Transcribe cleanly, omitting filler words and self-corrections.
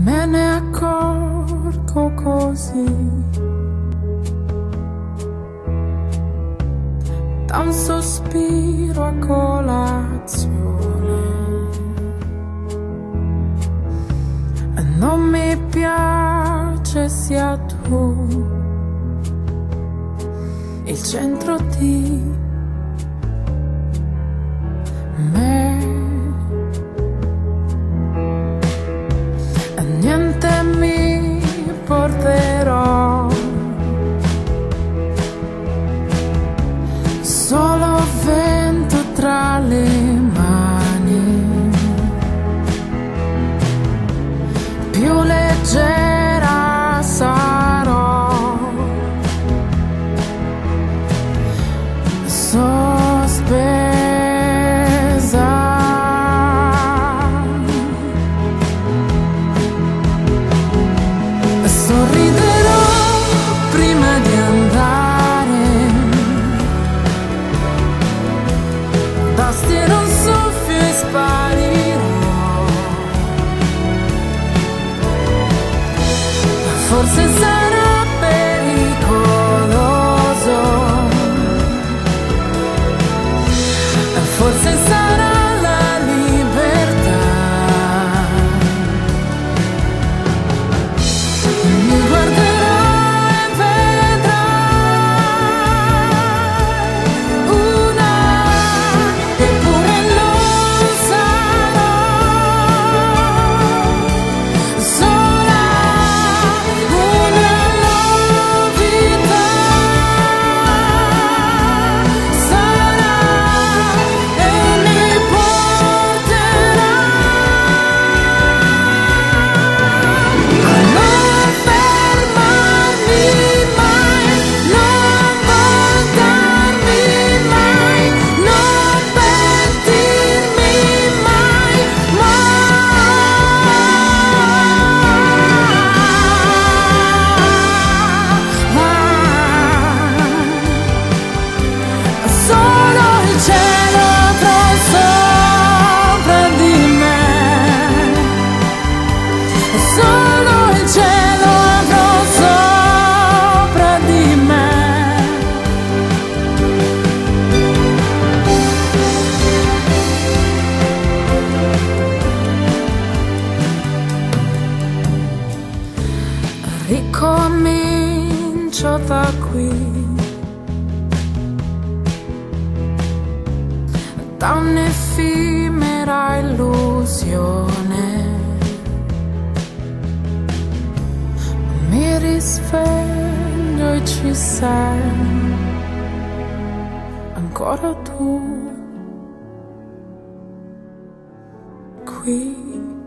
Me ne accorgo così, da un sospiro a colazione. E non mi piace sia tu il centro di me. E niente mi porterò, solo vento tra le mani, più leggera sarò, sospesa. Sorriderò prima di andare, tastiero un soffio e sparirò. Forse sarà pericoloso, forse sarà la libertà. Mi guarderai e vedrai una, eppure non sarò sola, una novità sarà e mi porterà a non fermarmi mai, non voltarmi mai, non pentirmi mai, solo il cielo avrò sopra di me, solo il cielo avrò sopra di me. Ricomincio da qui, da un'effimera illusione. Mi risveglio e ci sei ancora tu qui.